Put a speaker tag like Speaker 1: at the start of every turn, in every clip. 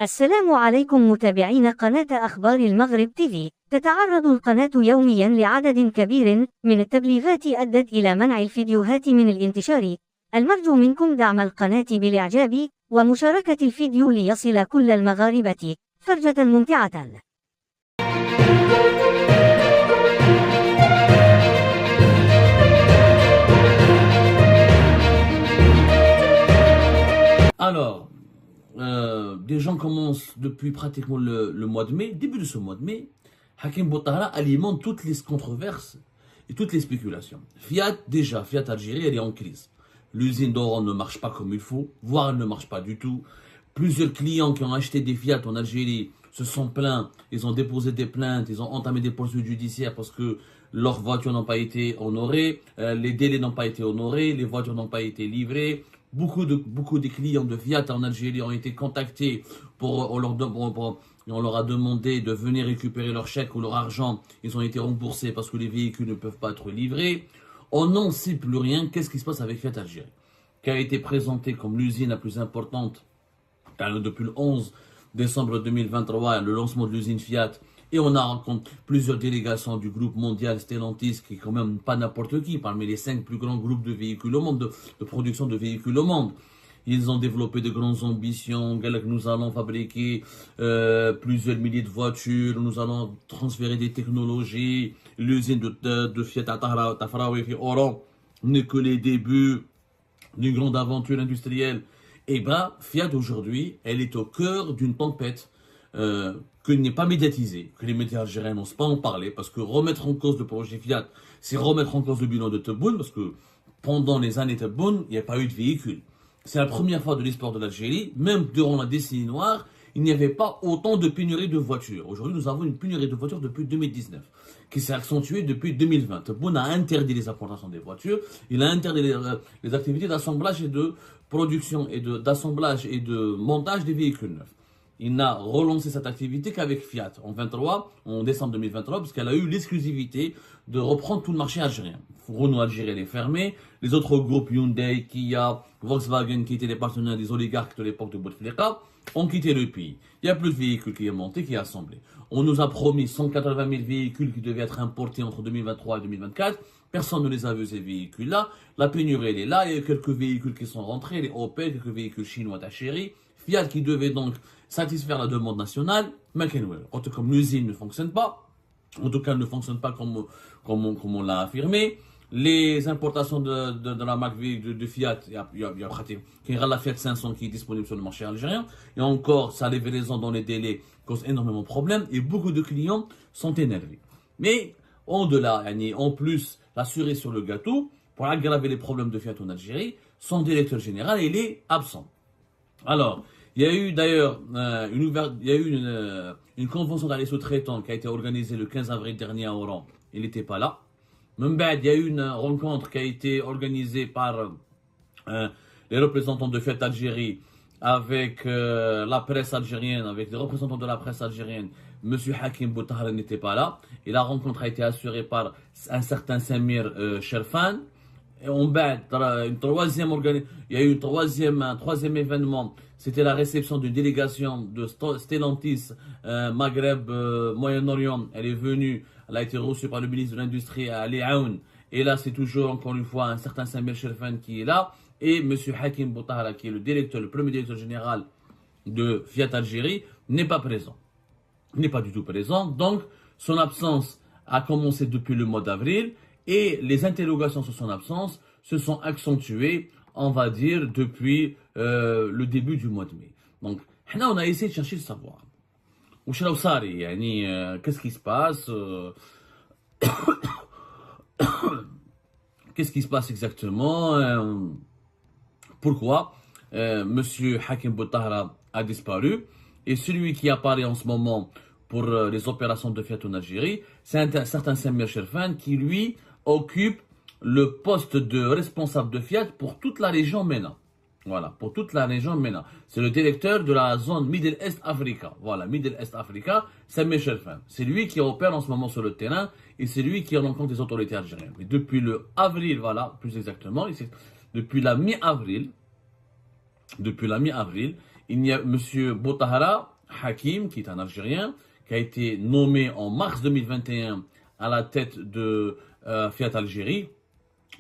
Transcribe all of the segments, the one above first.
Speaker 1: السلام عليكم متابعين قناة أخبار المغرب تيفي. تتعرض القناة يوميا لعدد كبير من التبليغات أدت إلى منع الفيديوهات من الانتشار. المرجو منكم دعم القناة بالإعجاب ومشاركة الفيديو ليصل كل المغاربة. فرجة ممتعة.
Speaker 2: Alors, des gens commencent depuis pratiquement le mois de mai, début de ce mois de mai, Hakim Boutahra alimente toutes les controverses et toutes les spéculations. Fiat Algérie, elle est en crise. L'usine d'Oran ne marche pas comme il faut, voire elle ne marche pas du tout. Plusieurs clients qui ont acheté des Fiat en Algérie se sont plaints, ils ont déposé des plaintes, ils ont entamé des poursuites judiciaires parce que leurs voitures n'ont pas été honorées, les délais n'ont pas été honorés, les voitures n'ont pas été livrées. Beaucoup de clients de Fiat en Algérie ont été contactés on leur a demandé de venir récupérer leur chèque ou leur argent. Ils ont été remboursés parce que les véhicules ne peuvent pas être livrés. On n'en sait plus rien. Qu'est-ce qui se passe avec Fiat Algérie, qui a été présentée comme l'usine la plus importante depuis le 11 décembre 2023, le lancement de l'usine Fiat. Et on a rencontré plusieurs délégations du groupe mondial Stellantis, qui est quand même pas n'importe qui, parmi les 5 plus grands groupes de véhicules au monde, de production de véhicules au monde. Ils ont développé de grandes ambitions. Nous allons fabriquer plusieurs milliers de voitures, nous allons transférer des technologies. L'usine de Fiat Tafraoui Oran n'est que les débuts d'une grande aventure industrielle. Et bien, Fiat aujourd'hui, elle est au cœur d'une tempête que n'est pas médiatisée, que les médias algériens n'osent pas en parler, parce que remettre en cause le projet Fiat, c'est remettre en cause le bilan de Tebboune, parce que pendant les années Tebboune, il n'y a pas eu de véhicule. C'est la première fois de l'histoire de l'Algérie, même durant la décennie noire, il n'y avait pas autant de pénurie de voitures. Aujourd'hui, nous avons une pénurie de voitures depuis 2019, qui s'est accentuée depuis 2020. Tebboune a interdit les importations des voitures, il a interdit les activités d'assemblage et de production, et d'assemblage et de montage des véhicules neufs. Il n'a relancé cette activité qu'avec Fiat en décembre 2023, parce qu'elle a eu l'exclusivité de reprendre tout le marché algérien. Renault Algérie, elle est fermée. Les autres groupes Hyundai, Kia, Volkswagen, qui étaient les partenaires des oligarques de l'époque de Bouteflika, ont quitté le pays. Il n'y a plus de véhicules qui est monté, qui est assemblé. On nous a promis 180 000 véhicules qui devaient être importés entre 2023 et 2024. Personne ne les a vus, ces véhicules-là. La pénurie, elle est là. Il y a eu quelques véhicules qui sont rentrés, les Opel, quelques véhicules chinois d'Algérie. Fiat qui devait donc satisfaire la demande nationale, McEnwell. En tout cas, l'usine ne fonctionne pas. En tout cas, elle ne fonctionne pas comme on l'a affirmé. Les importations de la marque de Fiat, il y a pratiquement la Fiat 500 qui est disponible sur le marché algérien. Et encore, ça les livraison dans les délais cause énormément de problèmes et beaucoup de clients sont énervés. Mais au-delà, en plus, la cerise sur le gâteau, pour aggraver les problèmes de Fiat en Algérie, son directeur général, il est absent. Alors, il y a eu d'ailleurs une convention dans les sous-traitants qui a été organisée le 15 avril dernier à Oran. Il n'était pas là. Même il y a eu une rencontre qui a été organisée par les représentants de Fiat Algérie avec la presse algérienne, avec les représentants de la presse algérienne. Monsieur Hakim Boutahra n'était pas là. Et la rencontre a été assurée par un certain Samir Sherfan. Et il y a eu un troisième événement. C'était la réception d'une délégation de Stellantis, Maghreb, Moyen-Orient. Elle est venue, elle a été reçue par le ministre de l'Industrie à Ali Aoun. Et là, c'est toujours, encore une fois, un certain Samir Sherfan qui est là. Et M. Hakim Boutahra, qui est le premier directeur général de Fiat Algérie, n'est pas présent. N'est pas du tout présent. Donc, son absence a commencé depuis le mois d'avril. Et les interrogations sur son absence se sont accentuées, on va dire, depuis le début du mois de mai. Donc, on a essayé de chercher le savoir. Qu'est-ce qui se passe Qu'est-ce qui se passe exactement Pourquoi Monsieur Hakim Boutahra a disparu? Et celui qui apparaît en ce moment pour les opérations de Fiat en Algérie, c'est un certain Samir Sherfan qui, lui, occupe le poste de responsable de Fiat pour toute la région MENA. Voilà, pour toute la région MENA. C'est le directeur de la zone Middle East Africa. Voilà, Middle East Africa, c'est Michel Fin. C'est lui qui opère en ce moment sur le terrain et c'est lui qui rencontre les autorités algériennes. Et depuis le avril, voilà, plus exactement, depuis la mi-avril, il y a M. Botahara Hakim, qui est un Algérien, qui a été nommé en mars 2021 à la tête de Fiat Algérie,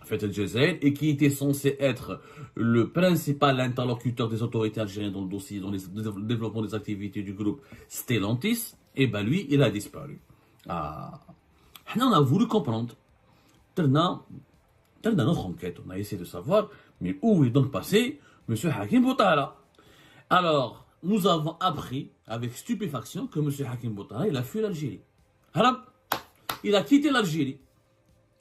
Speaker 2: Fiat El Jazair, et qui était censé être le principal interlocuteur des autorités algériennes dans le dossier, dans le développement des activités du groupe Stellantis. Et ben lui, il a disparu. Ah. On a voulu comprendre. Dans notre enquête, on a essayé de savoir, mais où est donc passé M. Hakim Botahara? Alors, nous avons appris avec stupéfaction que M. Hakim Botahara, il a fui l'Algérie. Il a quitté l'Algérie.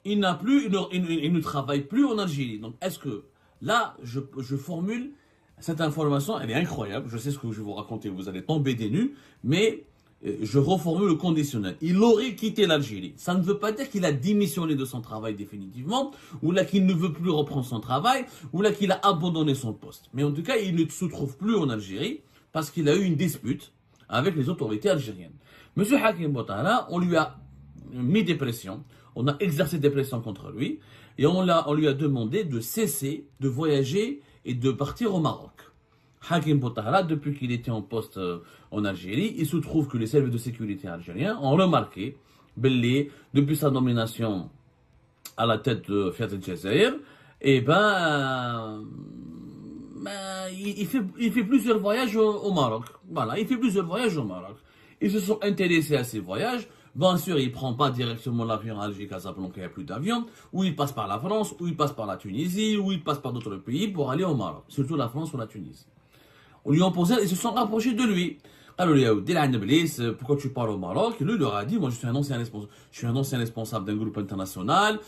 Speaker 2: Il ne travaille plus en Algérie. Donc, est-ce que là, je formule cette information, elle est incroyable. Je sais ce que je vais vous raconter, vous allez tomber des nues, mais je reformule le conditionnel. Il aurait quitté l'Algérie. Ça ne veut pas dire qu'il a démissionné de son travail définitivement, ou là qu'il ne veut plus reprendre son travail, ou là qu'il a abandonné son poste. Mais en tout cas, il ne se trouve plus en Algérie parce qu'il a eu une dispute avec les autorités algériennes. Monsieur Hakim Botahara, on lui a mis des pressions, on a exercé des pressions contre lui, et on lui a demandé de cesser de voyager et de partir au Maroc. Hakim Botahara, depuis qu'il était en poste en Algérie, il se trouve que les services de sécurité algériens ont remarqué, depuis sa nomination à la tête de Fiat El Jazair, et il fait plusieurs voyages au Maroc. Voilà, il fait plusieurs voyages au Maroc. Ils se sont intéressés à ces voyages. Bien sûr, il ne prend pas directement l'avion à Alger-Casablanca, il n'y a plus d'avion. Ou il passe par la France, ou il passe par la Tunisie, ou il passe par d'autres pays pour aller au Maroc. Surtout la France ou la Tunisie. On lui a posé, ils se sont rapprochés de lui. Alors, il a dit, pourquoi tu pars au Maroc? Et lui, il leur a dit, moi, je suis un ancien responsable d'un groupe international,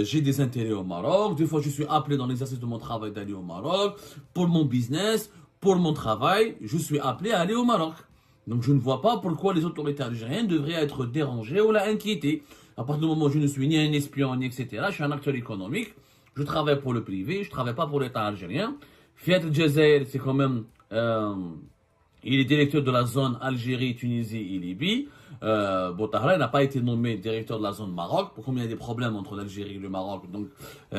Speaker 2: j'ai des intérêts au Maroc, des fois, je suis appelé dans l'exercice de mon travail d'aller au Maroc, pour mon business, pour mon travail, je suis appelé à aller au Maroc. Donc, je ne vois pas pourquoi les autorités algériennes devraient être dérangées ou inquiétées. À partir du moment où je ne suis ni un espion, ni etc., je suis un acteur économique, je travaille pour le privé, je ne travaille pas pour l'État algérien. Fiat El Jazair, c'est quand même, il est directeur de la zone Algérie, Tunisie et Libye. Botahara n'a pas été nommé directeur de la zone Maroc. Comme il y a des problèmes entre l'Algérie et le Maroc, donc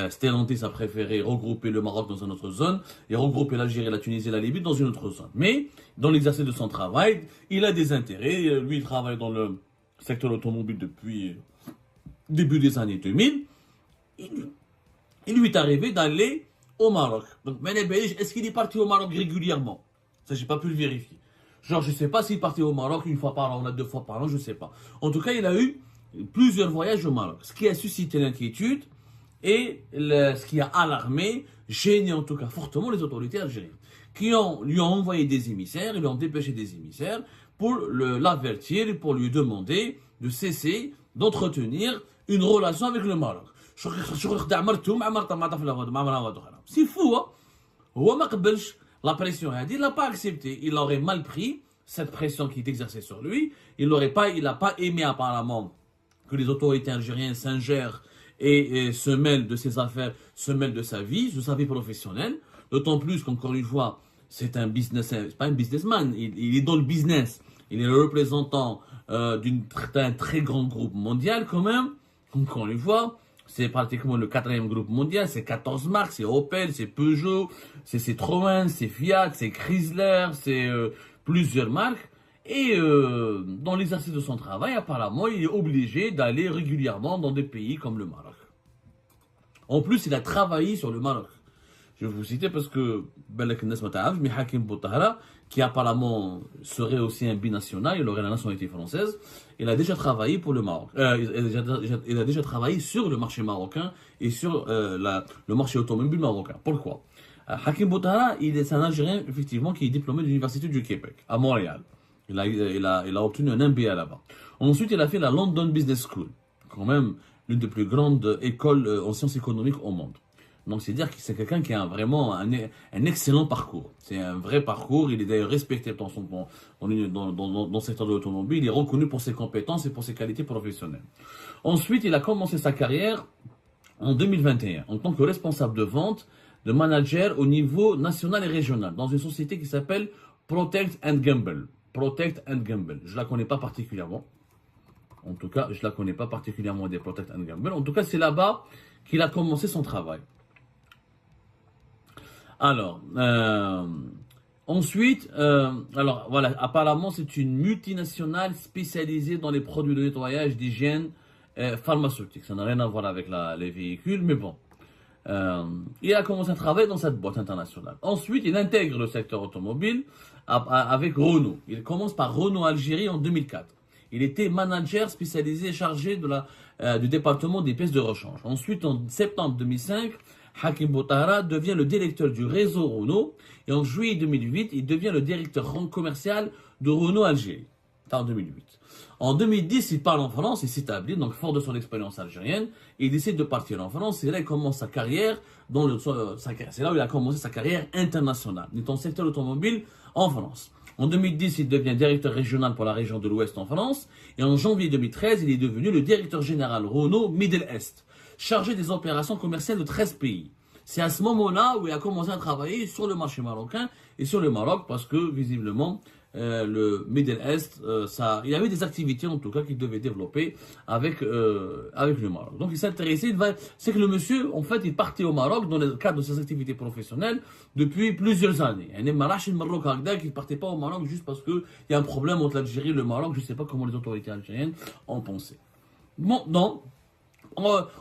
Speaker 2: Stellantis a préféré regrouper le Maroc dans une autre zone et regrouper l'Algérie, la Tunisie et la Libye dans une autre zone. Mais dans l'exercice de son travail, il a des intérêts. Lui, il travaille dans le secteur automobile depuis début des années 2000. Il lui est arrivé d'aller au Maroc. Donc, est-ce qu'il est parti au Maroc régulièrement? Ça, j'ai pas pu le vérifier. Genre, je sais pas s'il partait au Maroc une fois par an, 2 fois par an, je sais pas. En tout cas, il a eu plusieurs voyages au Maroc. Ce qui a suscité l'inquiétude et ce qui a alarmé, gêné en tout cas fortement les autorités algériennes. Qui lui ont envoyé des émissaires, ils lui ont dépêché des émissaires pour l'avertir et pour lui demander de cesser d'entretenir une relation avec le Maroc. C'est fou, hein? La pression, il n'a pas accepté. Il aurait mal pris cette pression qui est exercée sur lui. Il n'a pas aimé apparemment que les autorités algériennes s'ingèrent et se mêlent de ses affaires, se mêlent de sa vie professionnelle. D'autant plus qu'encore une fois, c'est pas un businessman. Il est dans le business. Il est le représentant d'un très grand groupe mondial quand même. Encore une fois, c'est pratiquement le 4e groupe mondial, c'est 14 marques, c'est Opel, c'est Peugeot, c'est Citroën, c'est Fiat, c'est Chrysler, c'est plusieurs marques. Et dans l'exercice de son travail, apparemment, il est obligé d'aller régulièrement dans des pays comme le Maroc. En plus, il a travaillé sur le Maroc. Je vais vous citer parce que mais Hakim Botahara, qui apparemment serait aussi un binational, il aurait la nationalité française, il a déjà travaillé pour le Maroc. Il a déjà travaillé sur le marché marocain et sur le marché automobile marocain. Pourquoi? Hakim Botahara, c'est un Algérien effectivement qui est diplômé de l'Université du Québec, à Montréal. Il a obtenu un MBA là-bas. Ensuite, il a fait la London Business School, quand même l'une des plus grandes écoles en sciences économiques au monde. Donc, c'est dire que c'est quelqu'un qui a vraiment un excellent parcours. C'est un vrai parcours. Il est d'ailleurs respecté dans le secteur de l'automobile. Il est reconnu pour ses compétences et pour ses qualités professionnelles. Ensuite, il a commencé sa carrière en 2021 en tant que responsable de vente, de manager au niveau national et régional dans une société qui s'appelle Protect & Gamble. Protect & Gamble. Je ne la connais pas particulièrement. En tout cas, je ne la connais pas particulièrement des Protect & Gamble. En tout cas, c'est là-bas qu'il a commencé son travail. Alors, Ensuite, alors voilà, apparemment c'est une multinationale spécialisée dans les produits de nettoyage, d'hygiène pharmaceutique. Ça n'a rien à voir avec les véhicules, mais bon. Il a commencé à travailler dans cette boîte internationale. Ensuite, il intègre le secteur automobile avec Renault. Il commence par Renault Algérie en 2004. Il était manager spécialisé chargé du département des pièces de rechange. Ensuite, en septembre 2005, Hakim Boutahara devient le directeur du réseau Renault. Et en juillet 2008, il devient le directeur commercial de Renault Algérie. En 2008. En 2010, il part en France, il s'établit, donc fort de son expérience algérienne, et il décide de partir en France. Et là, il commence sa carrière, c'est là où il a commencé sa carrière internationale. Il est dans le secteur automobile en France. En 2010, il devient directeur régional pour la région de l'Ouest en France. Et en janvier 2013, il est devenu le directeur général Renault Middle East, chargé des opérations commerciales de 13 pays. C'est à ce moment-là où il a commencé à travailler sur le marché marocain et sur le Maroc, parce que visiblement, le Middle East, il y avait des activités en tout cas qu'il devait développer avec le Maroc. Donc il s'intéressait, c'est que le monsieur, en fait, il partait au Maroc dans le cadre de ses activités professionnelles depuis plusieurs années. Il ne partait pas au Maroc juste parce qu'il y a un problème entre l'Algérie et le Maroc. Je ne sais pas comment les autorités algériennes ont pensé. Bon, non.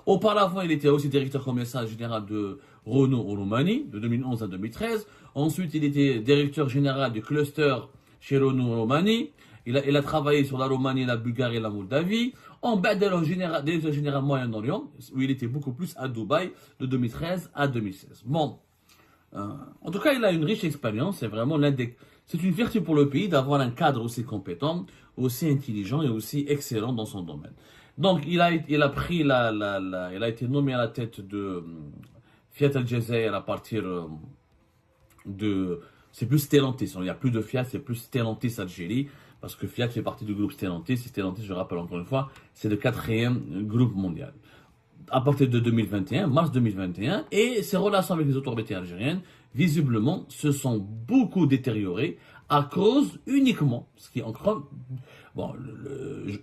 Speaker 2: Auparavant, il était aussi directeur commercial général de Renault en Roumanie, de 2011 à 2013. Ensuite, il était directeur général du cluster chez Renault en Roumanie. Il a travaillé sur la Roumanie, la Bulgarie et la Moldavie. En bas, directeur général Moyen-Orient, où il était beaucoup plus à Dubaï, de 2013 à 2016. Bon, en tout cas, il a une riche expérience. C'est une fierté pour le pays d'avoir un cadre aussi compétent, aussi intelligent et aussi excellent dans son domaine. Donc, il a été nommé à la tête de Fiat Al Jazeera à partir de... C'est plus Stellantis, il n'y a plus de Fiat, c'est plus Stellantis Algérie, parce que Fiat fait partie du groupe Stellantis, et Stellantis, je rappelle encore une fois, c'est le 4e groupe mondial. À partir de 2021, mars 2021, et ses relations avec les autorités algériennes, visiblement, se sont beaucoup détériorées à cause uniquement, ce qui est encore... Bon,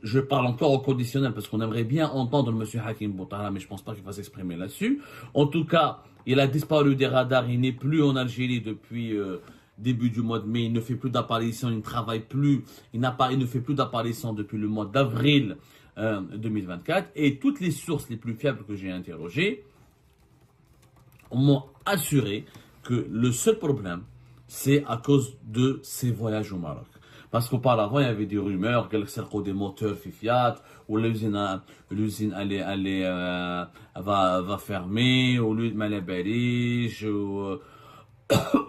Speaker 2: je parle encore au conditionnel parce qu'on aimerait bien entendre M. Hakim Boutahara, mais je ne pense pas qu'il va s'exprimer là-dessus. En tout cas, il a disparu des radars, il n'est plus en Algérie depuis début du mois de mai, il ne fait plus d'apparition, il ne travaille plus, il ne fait plus d'apparition depuis le mois d'avril 2024. Et toutes les sources les plus fiables que j'ai interrogées m'ont assuré que le seul problème, c'est à cause de ses voyages au Maroc. Parce qu'auparavant, il y avait des rumeurs qu'elle servait des moteurs Fiat, ou l'usine va fermer, ou l'usine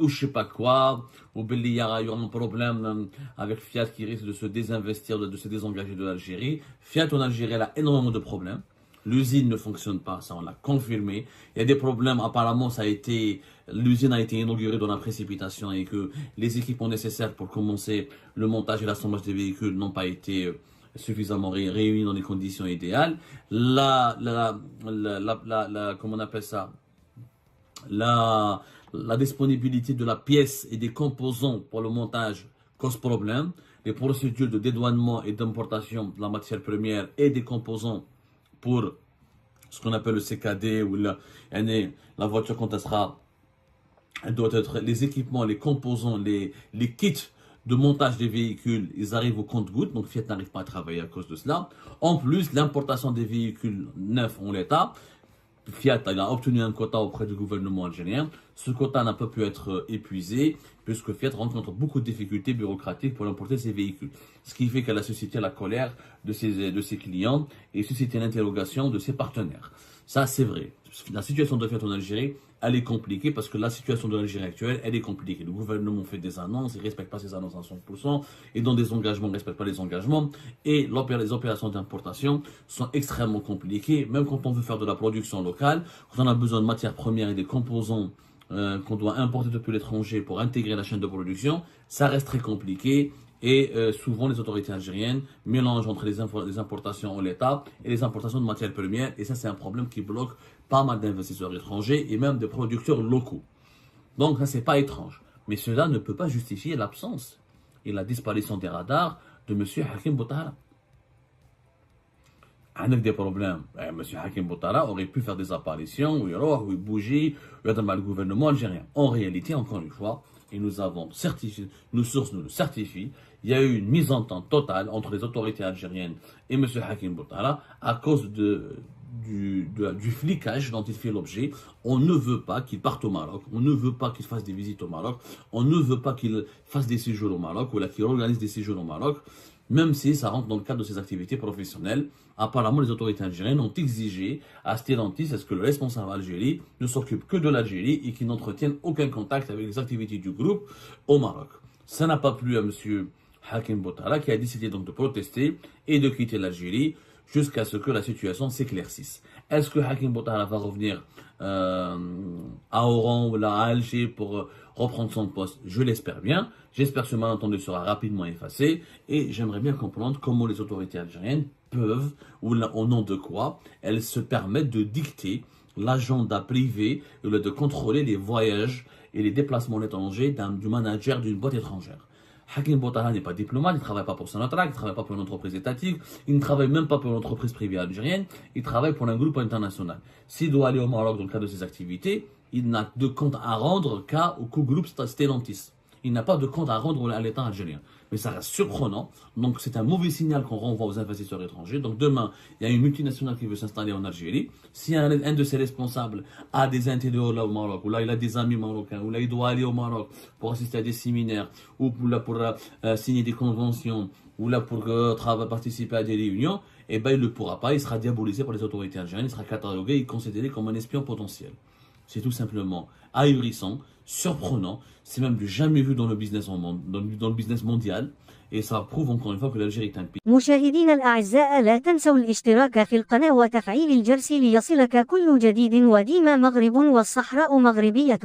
Speaker 2: ou je sais pas quoi, ou il y aura un problème avec Fiat qui risque de se désinvestir, de se désengager de l'Algérie. Fiat en Algérie, elle a énormément de problèmes. L'usine ne fonctionne pas, ça on l'a confirmé. Il y a des problèmes, apparemment l'usine a été inaugurée dans la précipitation et que les équipements nécessaires pour commencer le montage et l'assemblage des véhicules n'ont pas été suffisamment réunis dans les conditions idéales. Comment on appelle ça? La disponibilité de la pièce et des composants pour le montage cause problème. Les procédures de dédouanement et d'importation de la matière première et des composants pour ce qu'on appelle le CKD ou la voiture quand elle doit être les équipements, les composants, les kits de montage des véhicules, ils arrivent au compte-gouttes, donc Fiat n'arrive pas à travailler à cause de cela. En plus, l'importation des véhicules neufs en l'état, Fiat a obtenu un quota auprès du gouvernement algérien. Ce quota n'a pas pu être épuisé puisque Fiat rencontre beaucoup de difficultés bureaucratiques pour importer ses véhicules. Ce qui fait qu'elle a suscité la colère de ses clients et suscité l'interrogation de ses partenaires. Ça, c'est vrai. La situation de Fiat en Algérie, elle est compliquée parce que la situation de l'Algérie actuelle, elle est compliquée. Le gouvernement fait des annonces, il ne respecte pas ses annonces à 100%, et dans des engagements, il ne respecte pas les engagements, et les opérations d'importation sont extrêmement compliquées, même quand on veut faire de la production locale, quand on a besoin de matières premières et des composants qu'on doit importer depuis l'étranger pour intégrer la chaîne de production, ça reste très compliqué. Et souvent, les autorités algériennes mélangent entre les importations en l'état et les importations de matières premières. Et ça, c'est un problème qui bloque pas mal d'investisseurs étrangers et même des producteurs locaux. Donc, ça, c'est pas étrange. Mais cela ne peut pas justifier l'absence et la disparition des radars de M. Hakim Boutahara. Avec des problèmes. M. Hakim Boutahara aurait pu faire des apparitions, ou il bougeait, ou il le gouvernement algérien. En réalité, encore une fois, et nous avons certifié, nos sources nous le certifient, il y a eu une mise en entente totale entre les autorités algériennes et M. Hakim Boutahra à cause du flicage dont il fait l'objet. On ne veut pas qu'il parte au Maroc, on ne veut pas qu'il fasse des visites au Maroc, on ne veut pas qu'il fasse des séjours au Maroc ou qu'il organise des séjours au Maroc, même si ça rentre dans le cadre de ses activités professionnelles. Apparemment, les autorités algériennes ont exigé à Stellantis à ce que le responsable algérien ne s'occupe que de l'Algérie et qu'il n'entretienne aucun contact avec les activités du groupe au Maroc. Ça n'a pas plu à M. Hakim Boutahra qui a décidé donc de protester et de quitter l'Algérie jusqu'à ce que la situation s'éclaircisse. Est-ce que Hakim Boutahra va revenir à Oran ou à Alger pour reprendre son poste? Je l'espère bien. J'espère que ce malentendu sera rapidement effacé et j'aimerais bien comprendre comment les autorités algériennes peuvent, ou au nom de quoi, elles se permettent de dicter l'agenda privé et de contrôler les voyages et les déplacements à l'étranger du manager d'une boîte étrangère. Hakim Boutahra n'est pas diplomate, il ne travaille pas pour Sonatrach, il ne travaille pas pour une entreprise étatique, il ne travaille même pas pour une entreprise privée algérienne, il travaille pour un groupe international. S'il doit aller au Maroc dans le cadre de ses activités, il n'a de compte à rendre qu'au groupe Stellantis. Il n'a pas de compte à rendre à l'État algérien. Mais ça reste surprenant. Donc c'est un mauvais signal qu'on renvoie aux investisseurs étrangers. Donc demain, il y a une multinationale qui veut s'installer en Algérie. Si un de ses responsables a des intérêts là au Maroc, ou là il a des amis marocains, ou là il doit aller au Maroc pour assister à des séminaires, ou là pour signer des conventions, ou là pour participer à des réunions, eh ben il ne le pourra pas. Il sera diabolisé par les autorités algériennes, il sera catalogué et considéré comme un espion potentiel. C'est tout simplement ahurissant, surprenant, c'est même du jamais vu dans le business dans le business mondial, et ça prouve encore une fois que l'Algérie est un pays.
Speaker 1: مشاهدينا الأعزاء، لا تنسوا الاشتراك في القناة وتفعيل الجرس ليصلك كل جديد. وديما مغرب والصحراء مغربية.